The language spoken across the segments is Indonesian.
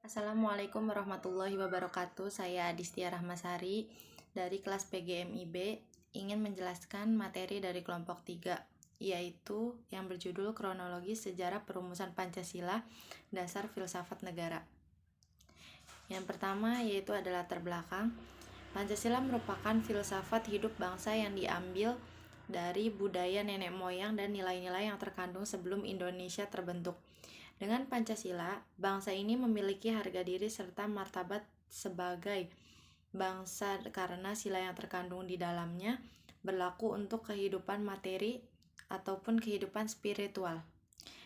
Assalamualaikum warahmatullahi wabarakatuh. Saya Adistia Rahmasari dari kelas PGMIB ingin menjelaskan materi dari kelompok 3, yaitu yang berjudul Kronologi Sejarah Perumusan Pancasila Dasar Filsafat Negara. Yang pertama yaitu adalah latar belakang. Pancasila merupakan filsafat hidup bangsa yang diambil dari budaya nenek moyang dan nilai-nilai yang terkandung sebelum Indonesia terbentuk. Dengan Pancasila, bangsa ini memiliki harga diri serta martabat sebagai bangsa karena sila yang terkandung di dalamnya berlaku untuk kehidupan materi ataupun kehidupan spiritual.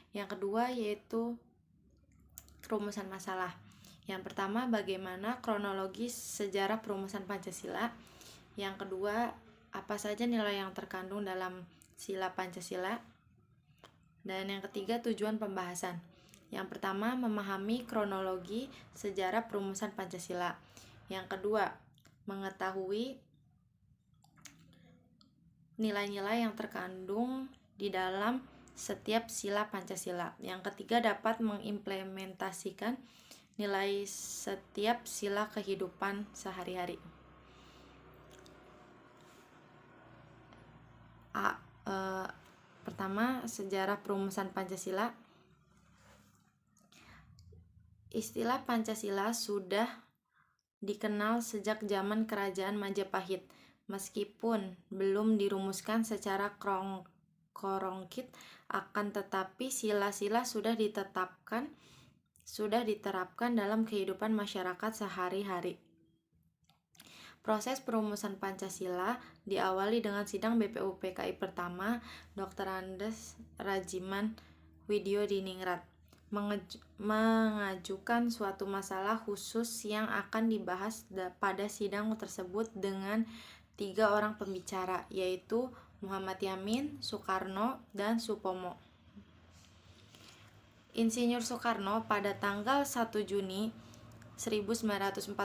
Yang kedua yaitu rumusan masalah. Yang pertama, bagaimana kronologis sejarah perumusan Pancasila. Yang kedua, apa saja nilai yang terkandung dalam sila Pancasila. Dan yang ketiga, tujuan pembahasan. Yang pertama, memahami kronologi sejarah perumusan Pancasila. Yang kedua, mengetahui nilai-nilai yang terkandung di dalam setiap sila Pancasila. Yang ketiga, dapat mengimplementasikan nilai setiap sila kehidupan sehari-hari. Pertama, sejarah perumusan Pancasila. Istilah Pancasila sudah dikenal sejak zaman Kerajaan Majapahit, meskipun belum dirumuskan secara konkret, akan tetapi sila-sila sudah diterapkan dalam kehidupan masyarakat sehari-hari. Proses perumusan Pancasila diawali dengan sidang BPUPKI pertama, Dr. Andes Rajiman Widyodiningrat mengajukan suatu masalah khusus yang akan dibahas pada sidang tersebut dengan 3 orang pembicara, yaitu Muhammad Yamin, Soekarno, dan Supomo. Insinyur Soekarno pada tanggal 1 Juni 1945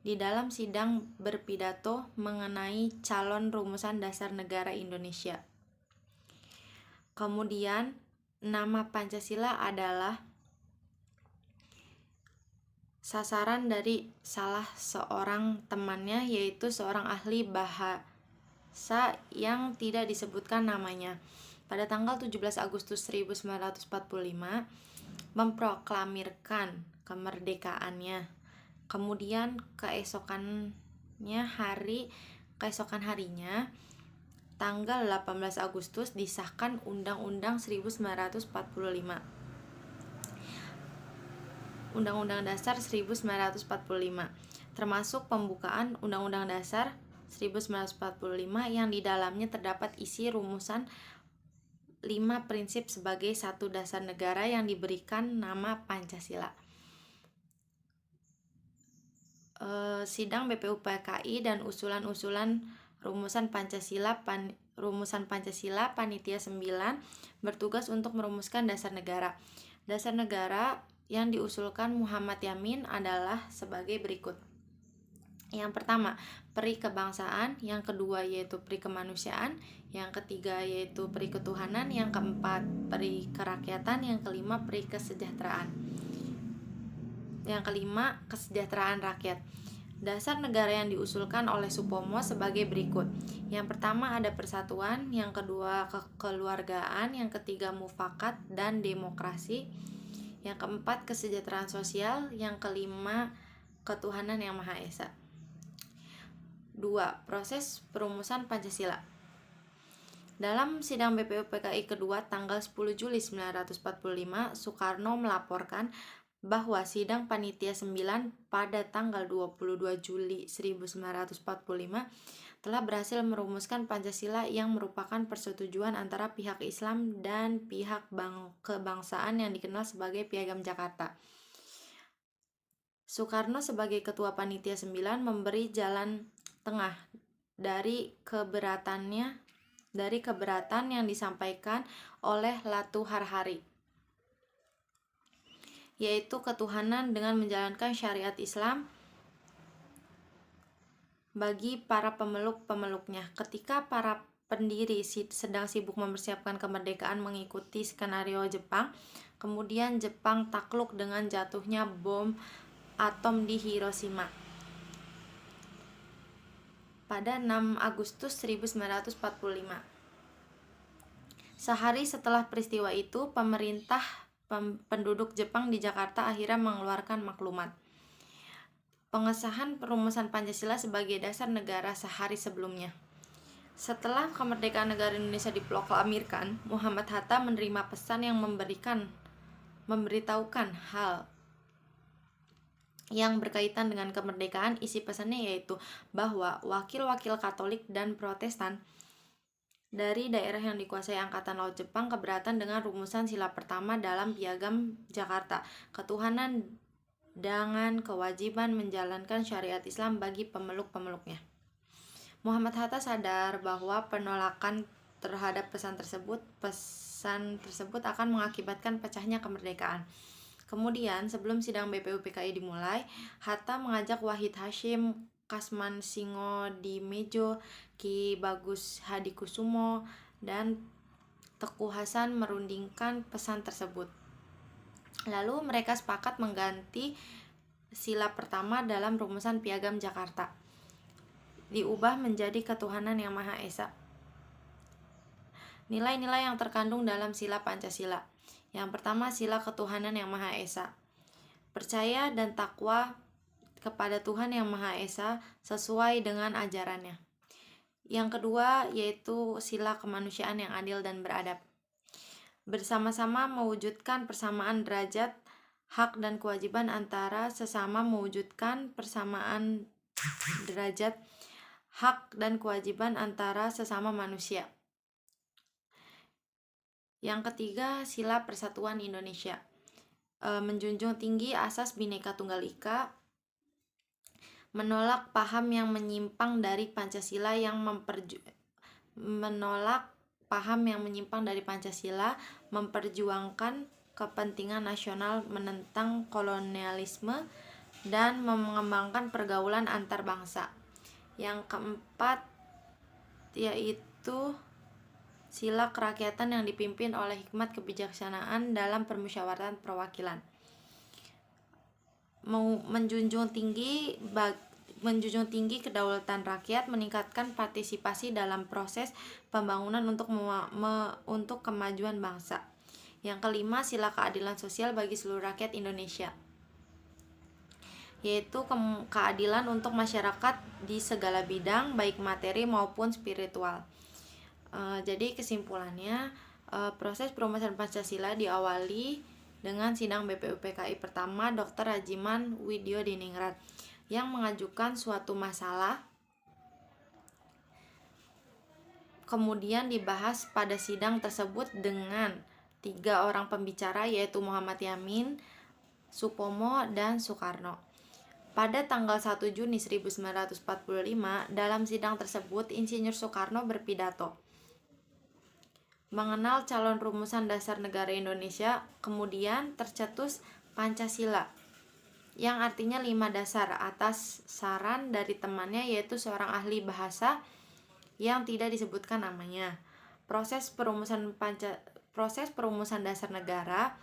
di dalam sidang berpidato mengenai calon rumusan dasar negara Indonesia. Kemudian nama Pancasila adalah sasaran dari salah seorang temannya, yaitu seorang ahli bahasa yang tidak disebutkan namanya. Pada tanggal 17 Agustus 1945 memproklamirkan kemerdekaannya. Kemudian keesokan harinya tanggal 18 Agustus disahkan Undang-Undang 1945. Undang-Undang Dasar 1945, termasuk pembukaan Undang-Undang Dasar 1945 yang di dalamnya terdapat isi rumusan 5 prinsip sebagai satu dasar negara yang diberikan nama Pancasila. Sidang BPUPKI dan usulan-usulan rumusan Pancasila Panitia 9 bertugas untuk merumuskan dasar negara. Dasar negara yang diusulkan Muhammad Yamin adalah sebagai berikut. Yang pertama, peri kebangsaan. Yang kedua yaitu peri kemanusiaan. Yang ketiga yaitu peri ketuhanan. Yang keempat, peri kerakyatan. Yang kelima, peri kesejahteraan. Yang kelima, kesejahteraan rakyat. Dasar negara yang diusulkan oleh Supomo sebagai berikut. Yang pertama ada persatuan, yang kedua kekeluargaan, yang ketiga mufakat dan demokrasi, yang keempat kesejahteraan sosial, yang kelima ketuhanan yang Maha Esa. 2. Proses perumusan Pancasila. Dalam sidang BPUPKI kedua tanggal 10 Juli 1945, Soekarno melaporkan bahwa sidang Panitia 9 pada tanggal 22 Juli 1945 telah berhasil merumuskan Pancasila yang merupakan persetujuan antara pihak Islam dan pihak kebangsaan yang dikenal sebagai Piagam Jakarta. Soekarno sebagai Ketua Panitia 9 memberi jalan tengah dari keberatan yang disampaikan oleh Latu Harhari, yaitu ketuhanan dengan menjalankan syariat Islam bagi para pemeluk-pemeluknya. Ketika para pendiri sedang sibuk mempersiapkan kemerdekaan mengikuti skenario Jepang. Kemudian Jepang takluk dengan jatuhnya bom atom di Hiroshima pada 6 Agustus 1945. Sehari setelah peristiwa itu, pemerintah penduduk Jepang di Jakarta akhirnya mengeluarkan maklumat pengesahan perumusan Pancasila sebagai dasar negara sehari sebelumnya. Setelah kemerdekaan negara Indonesia diproklamirkan, Muhammad Hatta menerima pesan yang memberitahukan hal yang berkaitan dengan kemerdekaan. Isi pesannya yaitu bahwa wakil-wakil Katolik dan Protestan dari daerah yang dikuasai Angkatan Laut Jepang keberatan dengan rumusan sila pertama dalam Piagam Jakarta, ketuhanan dengan kewajiban menjalankan syariat Islam bagi pemeluk-pemeluknya. Muhammad Hatta sadar bahwa penolakan terhadap pesan tersebut akan mengakibatkan pecahnya kemerdekaan. Kemudian, sebelum sidang BPUPKI dimulai, Hatta mengajak Wahid Hasyim, Kasman Singodimedjo, Ki Bagus Hadikusumo, dan Teguh Hasan merundingkan pesan tersebut. Lalu mereka sepakat mengganti sila pertama dalam rumusan Piagam Jakarta, diubah menjadi ketuhanan yang Maha Esa. Nilai-nilai yang terkandung dalam sila Pancasila. Yang pertama, sila ketuhanan yang Maha Esa. Percaya dan takwa kepada Tuhan yang Maha Esa sesuai dengan ajarannya. Yang kedua, yaitu sila kemanusiaan yang adil dan beradab. Bersama-sama mewujudkan persamaan derajat, hak dan kewajiban antara sesama, mewujudkan persamaan derajat, hak dan kewajiban antara sesama manusia. Yang ketiga, sila persatuan Indonesia. Menjunjung tinggi asas Bhinneka Tunggal Ika, menolak paham yang menyimpang dari Pancasila memperjuangkan kepentingan nasional, menentang kolonialisme, dan mengembangkan pergaulan antar bangsa. Yang keempat, yaitu sila kerakyatan yang dipimpin oleh hikmat kebijaksanaan dalam permusyawaratan perwakilan. Menjunjung tinggi kedaulatan rakyat, meningkatkan partisipasi dalam proses pembangunan untuk kemajuan bangsa. Yang kelima, sila keadilan sosial bagi seluruh rakyat Indonesia, yaitu keadilan untuk masyarakat di segala bidang, baik materi maupun spiritual. Jadi kesimpulannya, proses perumusan Pancasila diawali dengan sidang BPUPKI pertama Dr. Rajiman Widyodiningrat yang mengajukan suatu masalah, kemudian dibahas pada sidang tersebut dengan 3 orang pembicara, yaitu Muhammad Yamin, Supomo, dan Soekarno. Pada tanggal 1 Juni 1945, dalam sidang tersebut Insinyur Soekarno berpidato mengenal calon rumusan dasar negara Indonesia, kemudian tercetus Pancasila, yang artinya 5 dasar, atas saran dari temannya, yaitu seorang ahli bahasa yang tidak disebutkan namanya. Proses perumusan dasar negara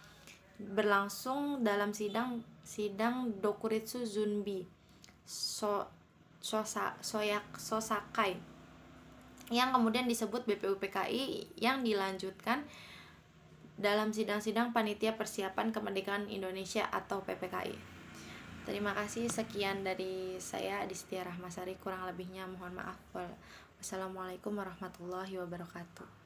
berlangsung dalam sidang Dokuritsu Zunbi Sosakai, yang kemudian disebut BPUPKI, yang dilanjutkan dalam sidang-sidang Panitia Persiapan Kemerdekaan Indonesia atau PPKI. Terima kasih, sekian dari saya Distia Rahmasari, kurang lebihnya mohon maaf. Wassalamualaikum warahmatullahi wabarakatuh.